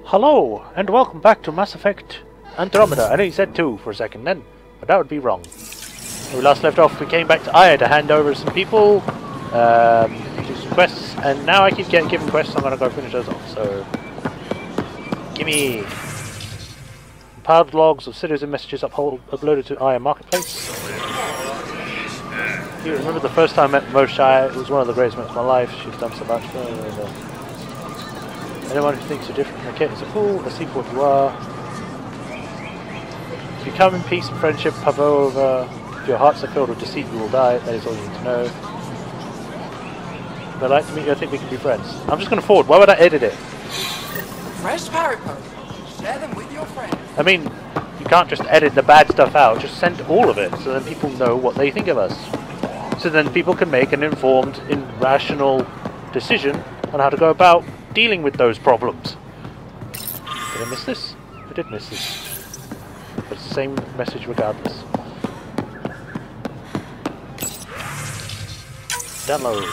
Hello, and welcome back to Mass Effect Andromeda. I know you said 2 for a second then, but that would be wrong. When we last left off, we came back to Aya to hand over some people, do some quests, and now I keep getting given quests, so I'm going to go finish those off. So, gimme! Compiled logs of citizen messages uploaded to Aya Marketplace. You remember the first time I met Majorshepard? It was one of the greatest moments of my life. She's done so much. Anyone who thinks you're different from the kid is a fool. Let's see what you are. If you come in peace and friendship, Pavova. If your hearts are filled with deceit, you will die. That is all you need to know. If I'd like to meet you, I think we can be friends. I'm just going to forward. Why would I edit it? Fresh parrot post. Share them with your friends. I mean, you can't just edit the bad stuff out. Just send all of it, so then people know what they think of us. So then people can make an informed, rational decision on how to go about dealing with those problems. Did I miss this? I did miss this. But it's the same message regardless. Download.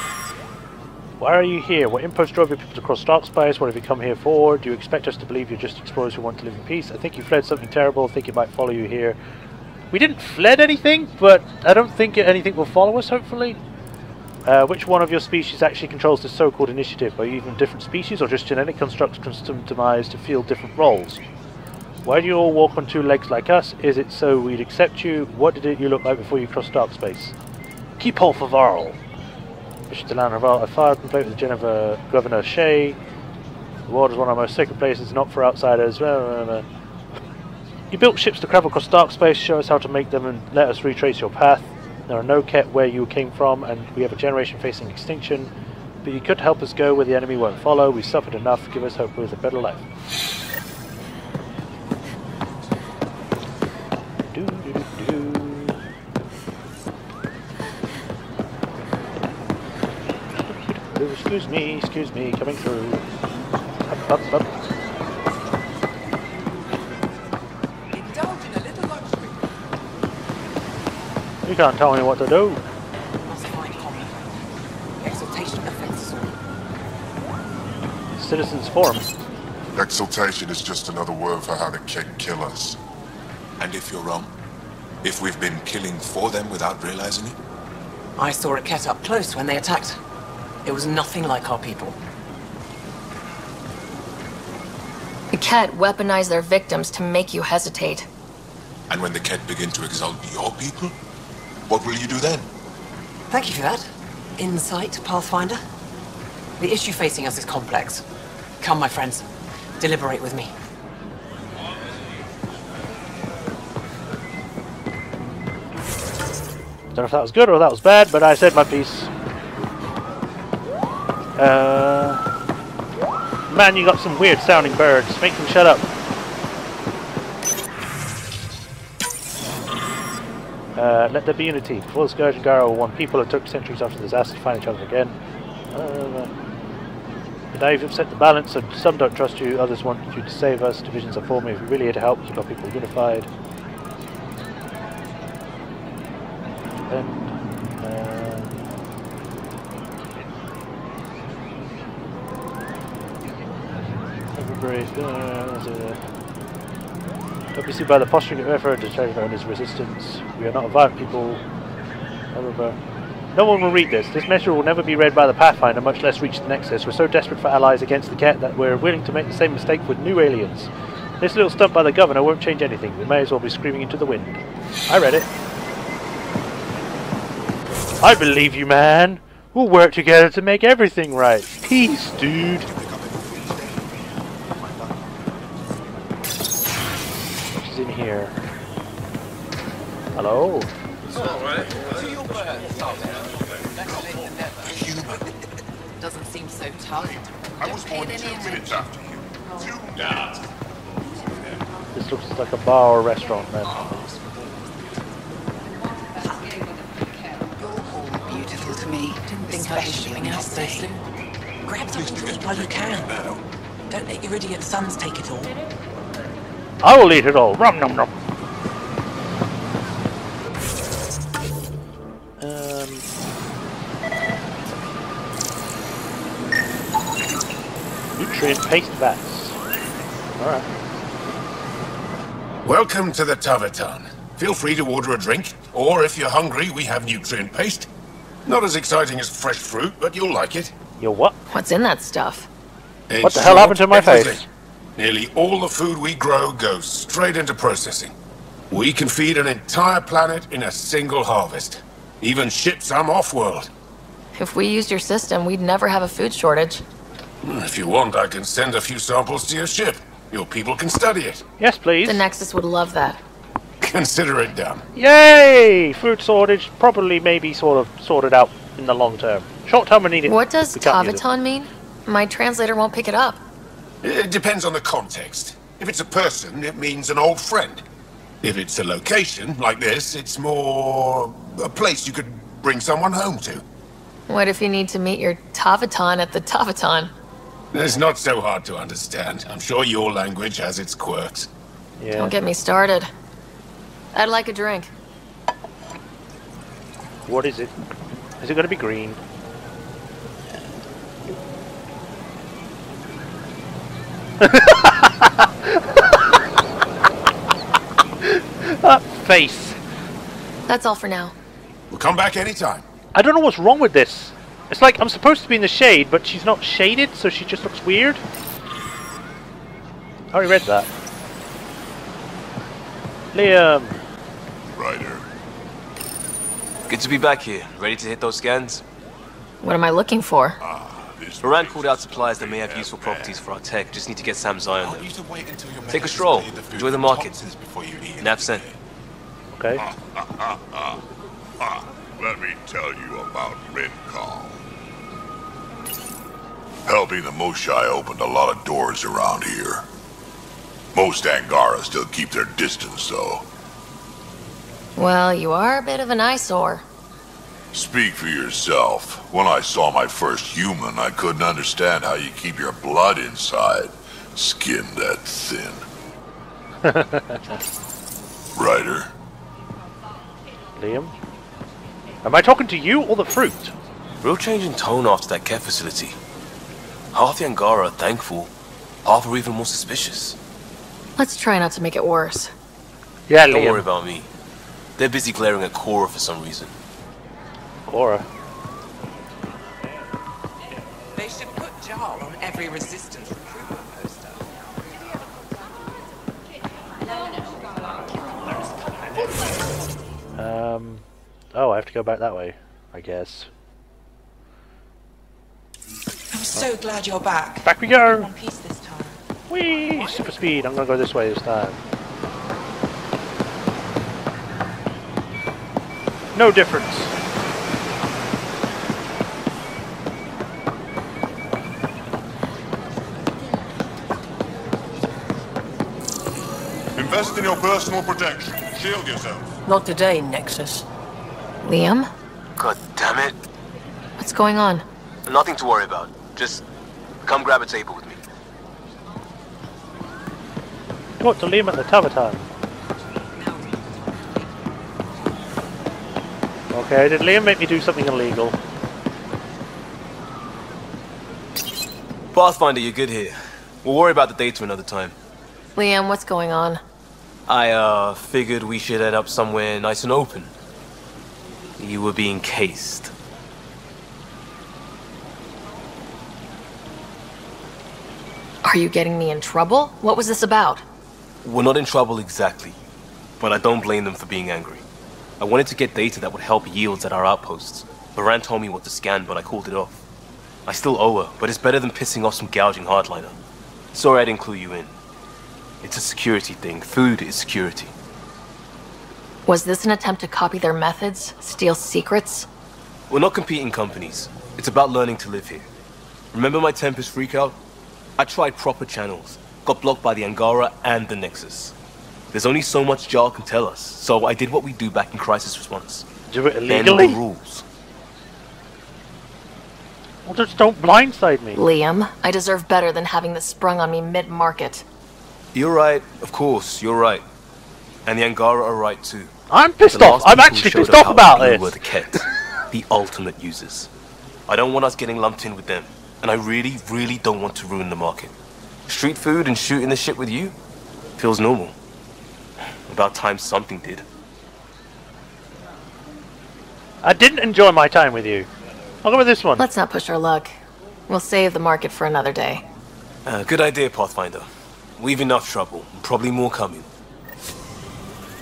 Why are you here? What impulse drove your people to cross dark skies? What have you come here for? Do you expect us to believe you're just explorers who want to live in peace? I think you fled something terrible. I think it might follow you here. We didn't fled anything, but I don't think anything will follow us, hopefully. Which one of your species actually controls this so-called initiative? Are you even different species or just genetic constructs customized to fill different roles? Why do you all walk on two legs like us? Is it so we'd accept you? What did you look like before you crossed dark space? Keep off of Varl. Mission to land Varl. I fired and played with Governor Shea. The world is one of our most sacred places, not for outsiders. You built ships to travel across dark space. Show us how to make them and let us retrace your path. There are no Ket where you came from, and we have a generation facing extinction. But you could help us go where the enemy won't follow. We suffered enough. Give us hope with a better life. Excuse me, coming through. Up. You can't tell me what to do. Must find copy. Exaltation affects us all. Citizens Forum. Exaltation is just another word for how the Ket kill us. And if you're wrong? If we've been killing for them without realizing it? I saw a Ket up close when they attacked. It was nothing like our people. The Ket weaponize their victims to make you hesitate. And when the Ket begin to exalt your people? What will you do then? Thank you for that. Insight, Pathfinder. The issue facing us is complex. Come, my friends. Deliberate with me. Don't know if that was good or that was bad, but I said my piece. Man, you got some weird sounding birds. Make them shut up. Let there be unity. Before the Scourge and Garo were one people, it took centuries after the disaster to find each other again. But now you've upset the balance, so some don't trust you, others want you to save us. Divisions are forming. If you're really here to help, keep our people unified. Don't be seen by the posturing of effort to try to own his resistance. We are not a violent people. However, no one will read this. This measure will never be read by the Pathfinder, much less reach the Nexus. We're so desperate for allies against the Ket that we're willing to make the same mistake with new aliens. This little stunt by the Governor won't change anything. We may as well be screaming into the wind. I read it. I believe you, man. We'll work together to make everything right. Peace, dude. What's in here? Hello? Doesn't seem so tough. I was born 2 minutes after you. 2 minutes. This looks like a bar or restaurant, man. Beautiful to me. Didn't think I'd be shipping out so soon. Grab something while you can. Don't let your idiot sons take it all. I will eat it all. Rum num num. Nutrient paste vats. Alright. Welcome to the Tavatan. Feel free to order a drink, or if you're hungry, we have nutrient paste. Not as exciting as fresh fruit, but you'll like it. Yo, what? What's in that stuff? In What the hell short, happened to my everything. face? Nearly all the food we grow goes straight into processing. We can feed an entire planet in a single harvest. Even ship some off-world. If we used your system, we'd never have a food shortage. If you want, I can send a few samples to your ship. Your people can study it. Yes, please. The Nexus would love that. Consider it done. Yay! Food shortage probably maybe sort of sorted out in the long term. Short term we need it. What does We can't use it. Tavatan mean? My translator won't pick it up. It depends on the context. If it's a person, it means an old friend. If it's a location, like this, it's more a place you could bring someone home to. What if you need to meet your Tavatan at the Tavatan? It's not so hard to understand. I'm sure your language has its quirks. Yeah. Don't get me started. I'd like a drink. What is it? Is it going to be green? That face. That's all for now. We'll come back anytime. I don't know what's wrong with this. It's like I'm supposed to be in the shade, but she's not shaded, so she just looks weird. I already read that. Liam. Ryder. Good to be back here. Ready to hit those scans? What am I looking for? Moran called out suppliers that may have useful properties for our tech. Just need to get Sam's eye on them. Take a stroll. Enjoy the market. Nav sent. Okay. Let me tell you about Midcall. Helping the Moshai opened a lot of doors around here. Most Angara still keep their distance, though. Well, you are a bit of an eyesore. Speak for yourself. When I saw my first human, I couldn't understand how you keep your blood inside. Skin that thin. Ryder? Liam. Am I talking to you or the fruit? Real change in tone after that care facility. Half the Angara are thankful. Half are even more suspicious. Let's try not to make it worse. Yeah, Don't Liam. worry about me. They're busy glaring at Cora for some reason. Cora. They should put Jarl on every resistance recruitment poster. Oh, I have to go back that way, I guess. I'm so glad you're back. Back we go! One piece this time. Whee! Super speed. I'm gonna go this way this time. No difference. Invest in your personal protection. Shield yourself. Not today, Nexus. Liam? God damn it. What's going on? Nothing to worry about. Just come grab a table with me. Go to Liam at the Tavatan. Okay, did Liam make me do something illegal? Pathfinder, you're good here. We'll worry about the data another time. Liam, what's going on? I, figured we should head up somewhere nice and open. You were being cased. Are you getting me in trouble? What was this about? We're not in trouble exactly, but I don't blame them for being angry. I wanted to get data that would help yields at our outposts. Baran told me what to scan, but I called it off. I still owe her, but it's better than pissing off some gouging hardliner. Sorry I didn't clue you in. It's a security thing. Food is security. Was this an attempt to copy their methods? Steal secrets? We're not competing companies. It's about learning to live here. Remember my Tempest freakout? I tried proper channels. Got blocked by the Angara and the Nexus. There's only so much Jarl can tell us, so I did what we do back in crisis response. Do it Bend illegally? the rules. Well, just don't blindside me. Liam, I deserve better than having this sprung on me mid-market. You're right, of course, you're right. And the Angara are right too. I'm pissed The off. last I'm people actually who pissed showed us off how about blue this. were the Ket, the ultimate users. I don't want us getting lumped in with them, and I really, really don't want to ruin the market. Street food and shooting the shit with you? Feels normal. About time something did. I didn't enjoy my time with you. I'll go with this one. Let's not push our luck. We'll save the market for another day. Good idea, Pathfinder. We've enough trouble. Probably more coming.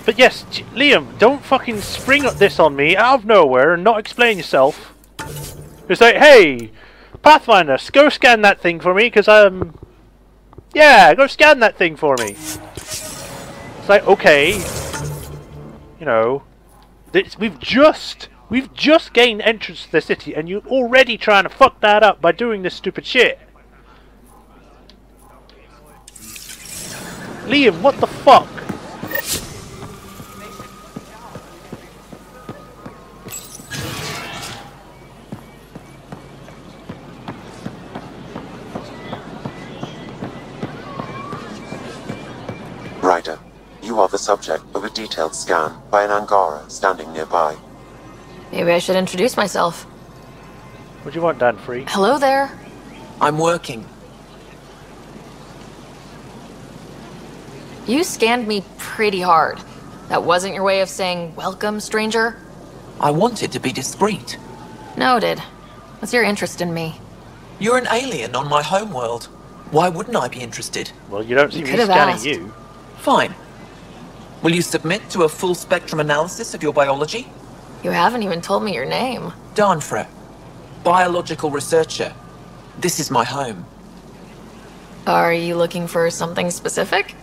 But yes, Liam, don't fucking spring up this on me out of nowhere and not explain yourself. It's like, hey, Pathfinder, go scan that thing for me, because yeah, go scan that thing for me. It's like, okay, you know, we've just gained entrance to the city, and you're already trying to fuck that up by doing this stupid shit. Liam, what the fuck? Ryder, you are the subject of a detailed scan by an Angara standing nearby. Maybe I should introduce myself. What do you want, Danfrey? Hello there. I'm working. You scanned me pretty hard. That wasn't your way of saying, welcome, stranger? I wanted to be discreet. Noted. What's your interest in me? You're an alien on my homeworld. Why wouldn't I be interested? Well, you don't see You me could have scanning asked. you. Fine. Will you submit to a full spectrum analysis of your biology? You haven't even told me your name. Danfra, biological researcher. This is my home. Are you looking for something specific?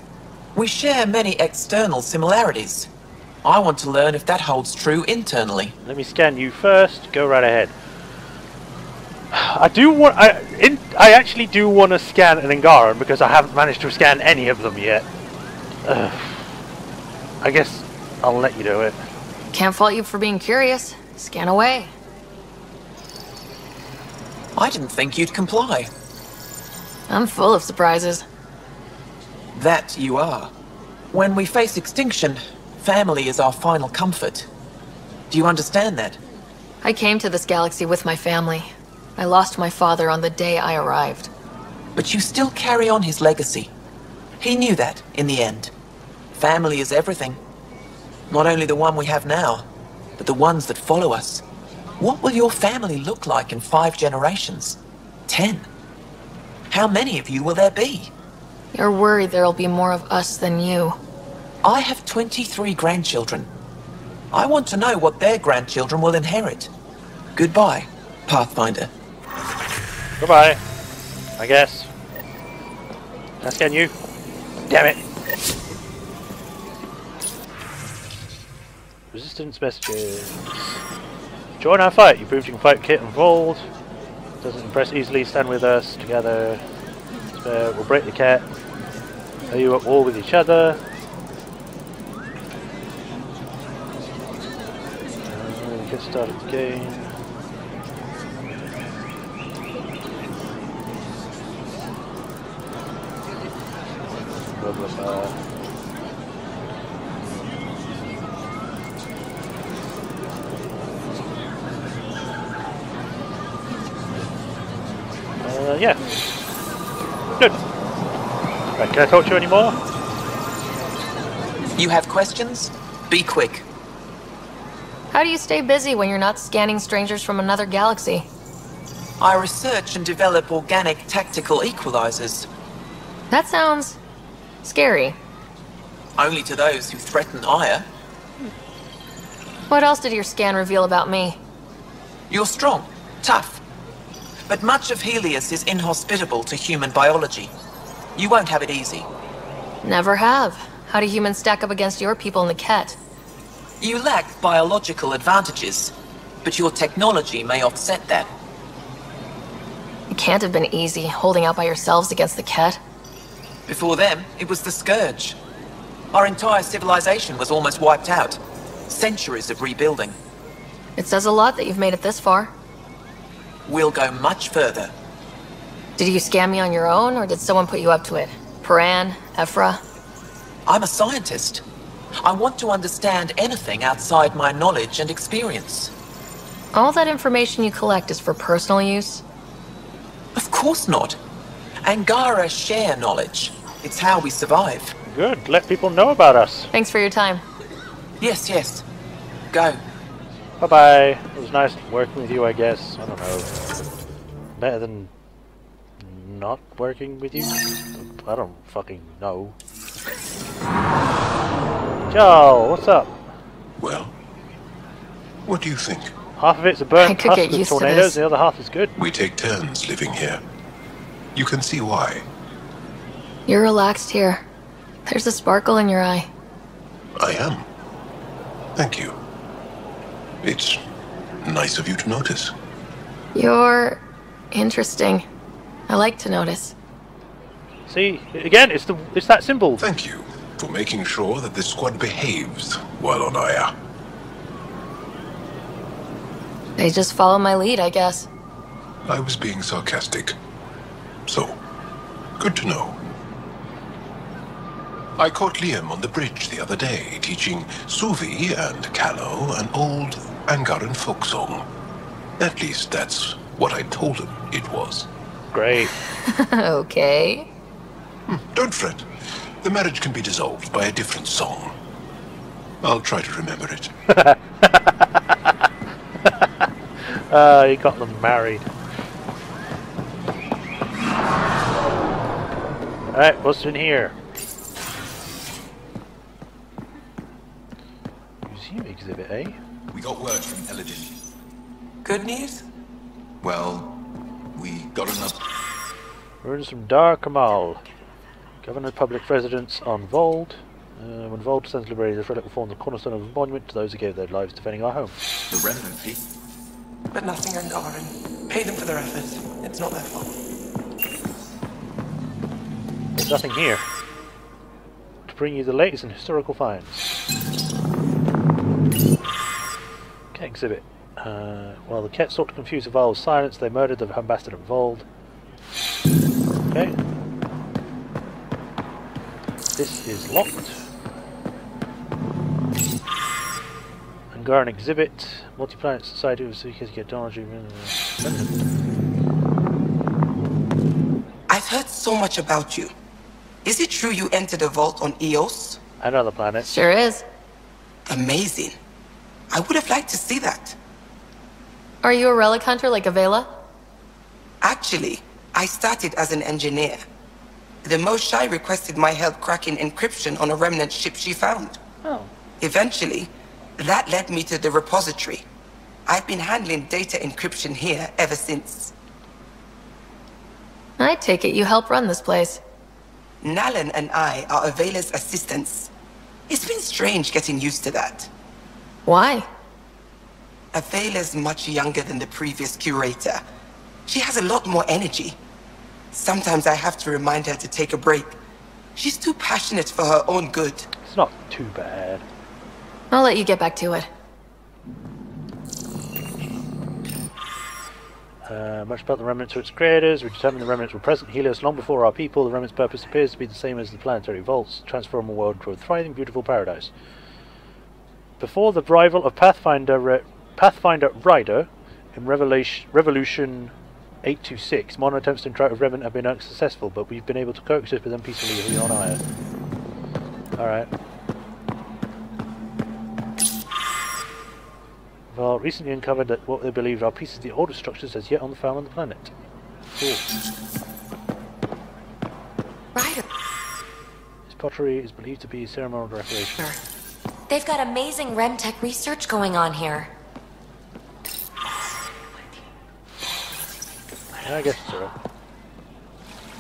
We share many external similarities. I want to learn if that holds true internally. Let me scan you first. Go right ahead. I actually do want to scan an Angaran because I haven't managed to scan any of them yet. I guess I'll let you do it. Can't fault you for being curious. Scan away. I didn't think you'd comply. I'm full of surprises. That you are. When we face extinction, family is our final comfort. Do you understand that? I came to this galaxy with my family. I lost my father on the day I arrived. But you still carry on his legacy. He knew that, in the end. Family is everything. Not only the one we have now, but the ones that follow us. What will your family look like in 5 generations? 10? How many of you will there be? You're worried there'll be more of us than you. I have 23 grandchildren. I want to know what their grandchildren will inherit. Goodbye, Pathfinder. Goodbye. I guess. Can I scan you? Damn it. Resistance messages. Join our fight. You proved you can fight Kit and Vold. Doesn't impress easily. Stand with us together. We'll break the cat. Are you at war with each other? Get started the game. Blah, blah, blah. Yeah. Good. Right, can I talk to you anymore? You have questions? Be quick. How do you stay busy when you're not scanning strangers from another galaxy? I research and develop organic tactical equalizers. That sounds scary. Only to those who threaten ire. What else did your scan reveal about me? You're strong, tough. But much of Helios is inhospitable to human biology. You won't have it easy. Never have. How do humans stack up against your people in the Ket? You lack biological advantages, but your technology may offset that. It can't have been easy holding out by yourselves against the Ket. Before them, it was the Scourge. Our entire civilization was almost wiped out. Centuries of rebuilding. It says a lot that you've made it this far. We'll go much further. Did you scam me on your own, or did someone put you up to it? Paran? Ephra? I'm a scientist. I want to understand anything outside my knowledge and experience. All that information you collect is for personal use? Of course not. Angara share knowledge. It's how we survive. Good. Let people know about us. Thanks for your time. Yes, yes. Go. Bye-bye. It was nice working with you, I guess. I don't know. Better than not working with you? I don't fucking know. Joe, what's up? Well, what do you think? Half of it's a I burnt could husk get with used to tornadoes, this. the other half is good. We take turns living here. You can see why. You're relaxed here. There's a sparkle in your eye. I am. Thank you. It's nice of you to notice. You're interesting. I like to notice. See, again, it's that symbol. Thank you for making sure that this squad behaves while on Aya. They just follow my lead, I guess. I was being sarcastic. So, good to know. I caught Liam on the bridge the other day, teaching Suvi and Callow an old Angaran folk song. At least that's what I told him it was. Great. Okay. Don't fret. The marriage can be dissolved by a different song. I'll try to remember it. You got them married. Alright, what's in here? Museum exhibit, eh? We got word from Eladin. Good news? Well, we got enough. Ruins from Dar Kamal. Governor public residence on Vold. When Vold descends liberated, the relic will form the cornerstone of a monument to those who gave their lives defending our home. The remnant fee. But nothing Angaran. Pay them for their effort. It's not their fault. There's nothing here. To bring you the latest in historical finds. Ket exhibit. While the Ket sought to confuse the Val with silence, they murdered the ambassador of Vold. Okay. This is locked. Angaran exhibit. Multi-planet society of seekers get technology. I've heard so much about you. Is it true you entered a vault on Eos? Another planet. Sure is. Amazing. I would have liked to see that. Are you a relic hunter like Avela? Actually, I started as an engineer. The Moshai requested my help cracking encryption on a remnant ship she found. Oh. Eventually, that led me to the repository. I've been handling data encryption here ever since. I take it you help run this place. Nalan and I are Avela's assistants. It's been strange getting used to that. Why? Avela's much younger than the previous curator. She has a lot more energy. Sometimes I have to remind her to take a break. She's too passionate for her own good. It's not too bad. I'll let you get back to it. Much about the remnants or its creators. We determined the remnants were present in Helios long before our people. The remnants' purpose appears to be the same as the planetary vaults. Transform a world into a thriving, beautiful paradise. Before the arrival of Pathfinder Rider in Revolution 826, modern attempts to interact with Remnant have been unsuccessful, but we've been able to coexist with them peacefully here on Aya. Alright. Well, recently uncovered that what they believed are pieces of the oldest structures as yet found on the planet. Cool. Rider. This pottery is believed to be ceremonial decoration. They've got amazing Remtech research going on here. Yeah, I guess so.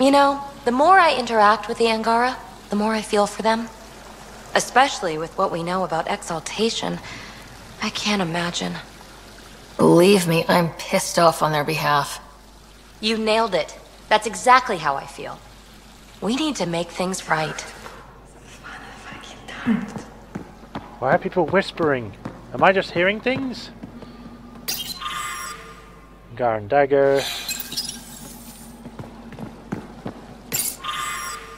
You know, the more I interact with the Angara, the more I feel for them. Especially with what we know about exaltation. I can't imagine. Believe me, I'm pissed off on their behalf. You nailed it. That's exactly how I feel. We need to make things right. Why are people whispering? Am I just hearing things? Angaran dagger.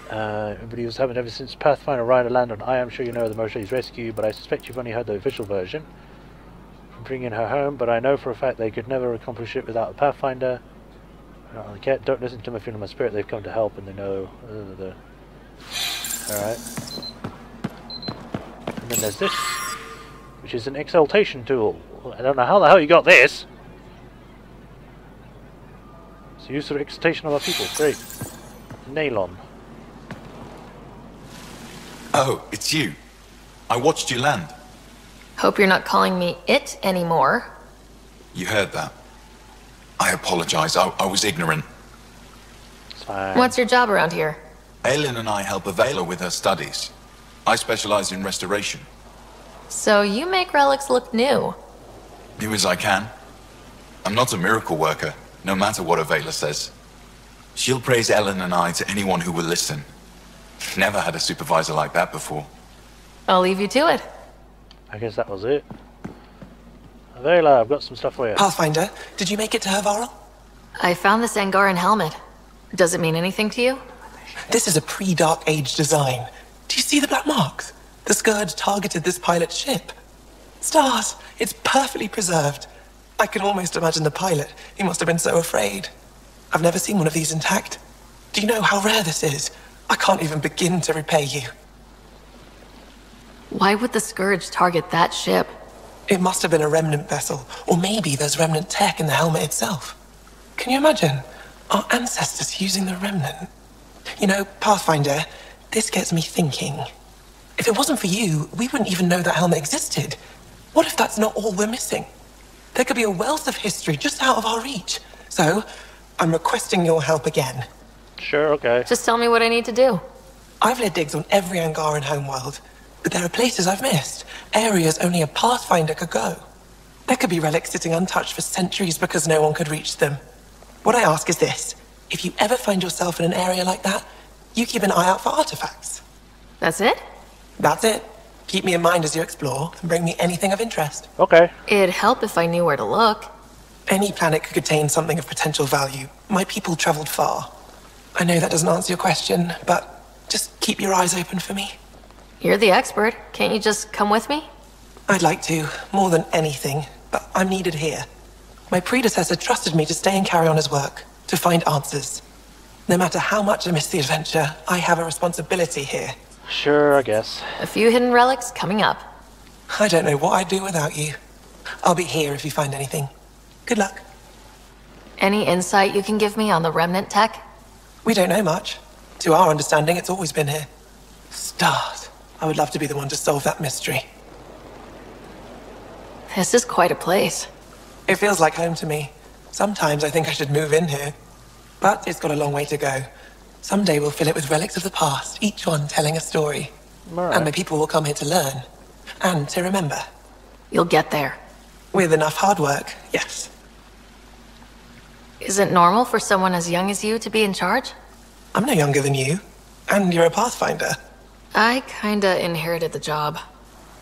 Everybody was having ever since Pathfinder Rider landed on I am sure you know the Moshe's rescue, but I suspect you've only heard the official version. From bringing her home, but I know for a fact they could never accomplish it without a Pathfinder. Don't listen to my feeling, my spirit. They've come to help, and they know. Alright. And then there's this, which is an exaltation tool. I don't know how the hell you got this. It's used for exaltation of our people. Great. Nailon. Oh, it's you. I watched you land. Hope you're not calling me it anymore. You heard that. I apologize. I was ignorant. It's fine. What's your job around here? Aylin and I help Avela with her studies. I specialize in restoration. So you make relics look new. New as I can. I'm not a miracle worker, no matter what Avela says. She'll praise Ellen and I to anyone who will listen. Never had a supervisor like that before. I'll leave you to it. I guess that was it. Avela, I've got some stuff for you. Pathfinder, did you make it to her Varl? I found this Angaran helmet. Does it mean anything to you? This is a pre-Dark Age design. Do you see the black marks? The Scourge targeted this pilot's ship. Stars, it's perfectly preserved. I can almost imagine the pilot. He must have been so afraid. I've never seen one of these intact. Do you know how rare this is? I can't even begin to repay you. Why would the Scourge target that ship? It must have been a remnant vessel, or maybe there's remnant tech in the helmet itself. Can you imagine? Our ancestors using the remnant. You know, Pathfinder, this gets me thinking. If it wasn't for you, we wouldn't even know that helmet existed. What if that's not all we're missing? There could be a wealth of history just out of our reach. So, I'm requesting your help again. Sure, okay. Just tell me what I need to do. I've led digs on every Angaran homeworld, but there are places I've missed, areas only a Pathfinder could go. There could be relics sitting untouched for centuries because no one could reach them. What I ask is this: if you ever find yourself in an area like that, you keep an eye out for artifacts. That's it? That's it. Keep me in mind as you explore, and bring me anything of interest. Okay. It'd help if I knew where to look. Any planet could contain something of potential value. My people traveled far. I know that doesn't answer your question, but just keep your eyes open for me. You're the expert. Can't you just come with me? I'd like to, more than anything, but I'm needed here. My predecessor trusted me to stay and carry on his work, to find answers. No matter how much I miss the adventure, I have a responsibility here. Sure, I guess. A few hidden relics coming up. I don't know what I'd do without you. I'll be here if you find anything. Good luck. Any insight you can give me on the remnant tech? We don't know much. To our understanding, it's always been here. Stars. I would love to be the one to solve that mystery. This is quite a place. It feels like home to me. Sometimes I think I should move in here. But it's got a long way to go. Someday we'll fill it with relics of the past, each one telling a story. Right. And my people will come here to learn. And to remember. You'll get there. With enough hard work, yes. Is it normal for someone as young as you to be in charge? I'm no younger than you. And you're a Pathfinder. I kinda inherited the job.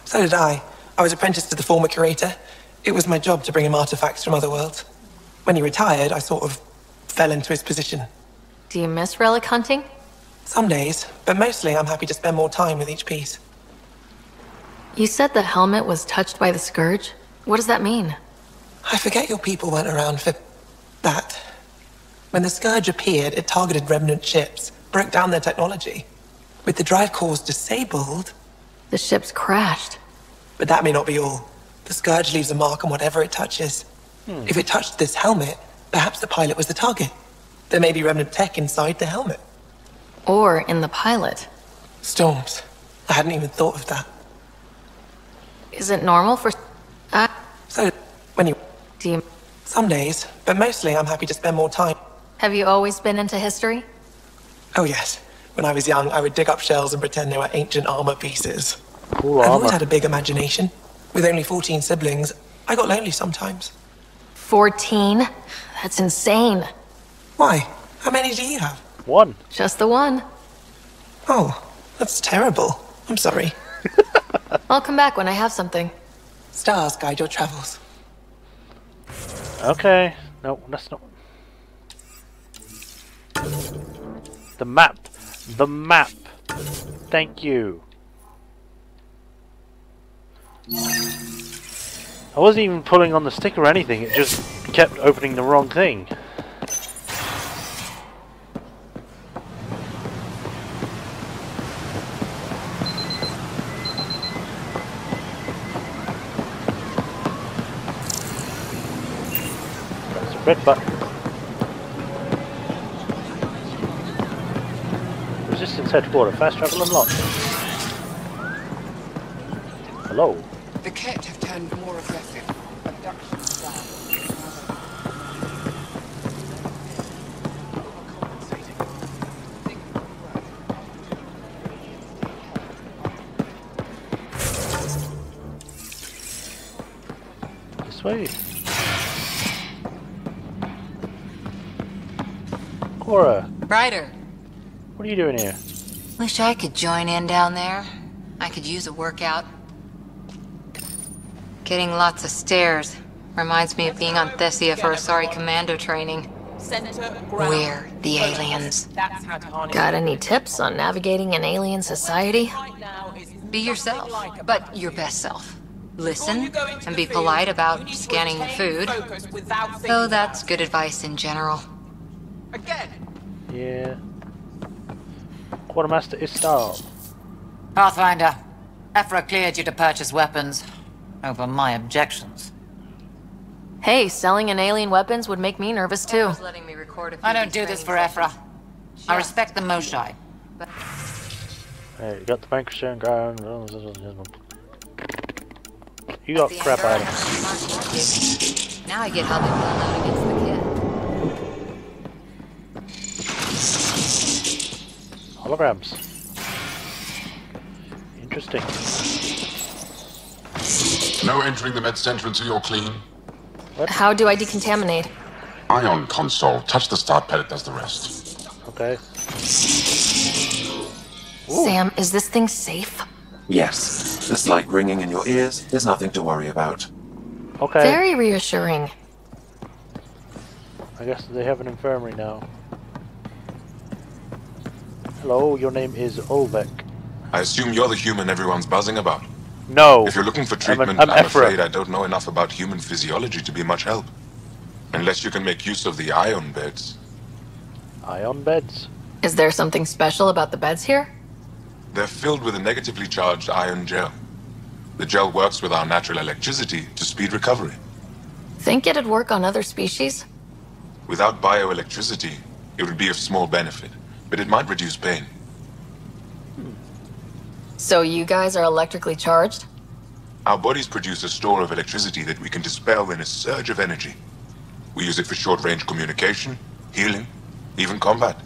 So did I. I was apprenticed to the former curator. It was my job to bring him artifacts from other worlds. When he retired, I sort of fell into his position. Do you miss relic hunting? Some days, but mostly I'm happy to spend more time with each piece. You said the helmet was touched by the Scourge. What does that mean? I forget your people weren't around for that. When the Scourge appeared, it targeted remnant ships, broke down their technology. With the drive cores disabled... The ships crashed. But that may not be all. The Scourge leaves a mark on whatever it touches. If it touched this helmet, perhaps the pilot was the target. There may be remnant tech inside the helmet. Or in the pilot. Storms. I hadn't even thought of that. Is it normal for... So, when you... Do you... Some days, but mostly I'm happy to spend more time. Have you always been into history? Oh yes. When I was young, I would dig up shells and pretend they were ancient armor pieces. Cool I've armor. always had a big imagination. With only 14 siblings, I got lonely sometimes. 14? That's insane. Why? How many do you have? One. Just the one. Oh, that's terrible. I'm sorry. I'll come back when I have something. Stars guide your travels. Okay. No, that's not... The map. The map. Thank you. I wasn't even pulling on the stick or anything, it just kept opening the wrong thing. Red button. Resistance headquarter. Fast travel unlocked. Hello. The Ket have turned more aggressive. Abductions down. This way. Cora, Ryder, what are you doing here? wish I could join in down there. I could use a workout. Getting lots of stairs. Reminds me of being on Thessia for Asari commando training. Where the aliens? Got any tips on navigating an alien society? Be yourself, but your best self. Listen and be polite about scanning your food. Though that's good advice in general. Yeah. Quartermaster Istal. Pathfinder, Ephra cleared you to purchase weapons over my objections. Hey, selling an alien weapons would make me nervous too. I don't do this for Ephra. I respect the Moshai. Hey, you got the Vanquisher and Angaran. You got crap items. Now I get help in out against the Holograms. Interesting. No entering the med center until you're clean. What? How do I decontaminate? Ion console. Touch the start pad, it does the rest. Okay. Sam, is this thing safe? Yes. The slight ringing in your ears is nothing to worry about. Okay. Very reassuring. I guess they have an infirmary now. Hello, your name is Olvek. I assume you're the human everyone's buzzing about. No. If you're looking for treatment, I'm I'm Ephra. afraid I don't know enough about human physiology to be much help. Unless you can make use of the ion beds. Ion beds? Is there something special about the beds here? They're filled with a negatively charged ion gel. The gel works with our natural electricity to speed recovery. Think it'd work on other species? Without bioelectricity, it would be of small benefit, but it might reduce pain. So you guys are electrically charged? Our bodies produce a store of electricity that we can dispel in a surge of energy. We use it for short-range communication, healing, even combat.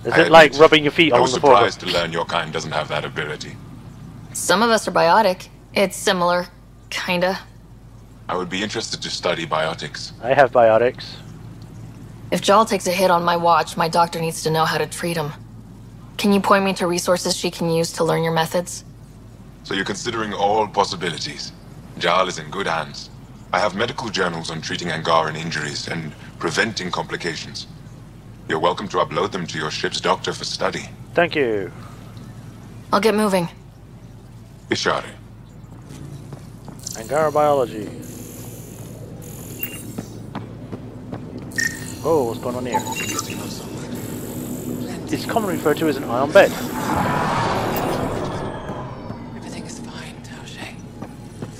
Is it like rubbing your feet I on was the floor? surprised to learn your kind doesn't have that ability. Some of us are biotic. It's similar, kinda. I would be interested to study biotics. I have biotics. If Jal takes a hit on my watch, my doctor needs to know how to treat him. Can you point me to resources she can use to learn your methods? So you're considering all possibilities. Jal is in good hands. I have medical journals on treating Angaran injuries and preventing complications. You're welcome to upload them to your ship's doctor for study. Thank you. I'll get moving. Ishari. Angara biology. Oh, what's going on here? It's commonly referred to as an ion bed. Everything is fine, Taoshi.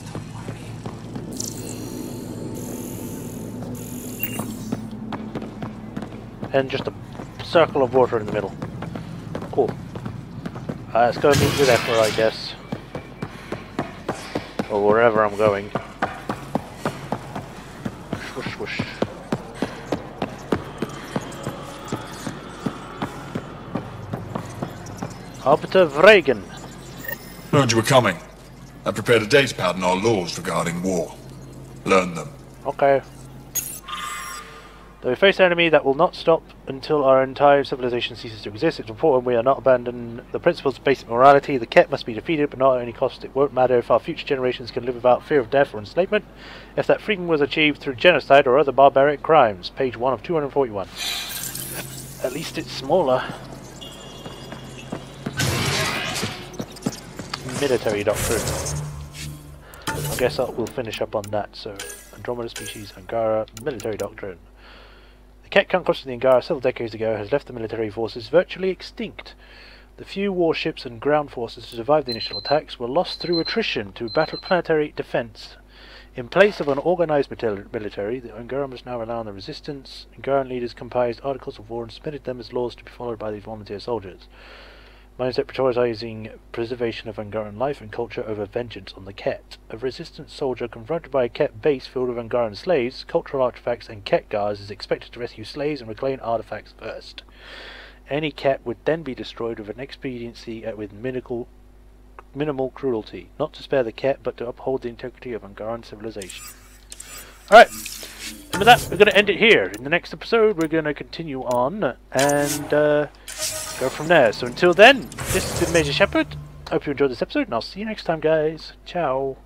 Don't worry. And just a circle of water in the middle. Cool. Let's go meet with Ephra, I guess. Or wherever I'm going. Swoosh, swoosh. Arbiter Vregan. Learned you were coming. I prepared a data pad on our laws regarding war. Learn them. Okay. Though we face an enemy that will not stop until our entire civilization ceases to exist, it's important we are not abandon the principles of basic morality. The Ket must be defeated, but not at any cost. It won't matter if our future generations can live without fear of death or enslavement, if that freedom was achieved through genocide or other barbaric crimes. Page 1 of 241. At least it's smaller. Military doctrine. I guess we'll finish up on that. So, Andromeda species, Angara, military doctrine. The Ket conquest of the Angara several decades ago has left the military forces virtually extinct. The few warships and ground forces who survived the initial attacks were lost through attrition to planetary defense. In place of an organized military, the Angaran must now rely on the resistance. Angaran leaders compiled articles of war and submitted them as laws to be followed by these volunteer soldiers. Mindset prioritizing preservation of Angaran life and culture over vengeance on the Ket. A resistance soldier confronted by a Ket base filled with Angaran slaves, cultural artifacts, and Ket guards is expected to rescue slaves and reclaim artifacts first. Any Ket would then be destroyed with an expediency with minimal cruelty, not to spare the Ket, but to uphold the integrity of Angaran civilization. Alright, and with that, we're going to end it here. In the next episode, we're going to continue on and go from there. So until then, this has been Majorshepard. I hope you enjoyed this episode, and I'll see you next time, guys. Ciao.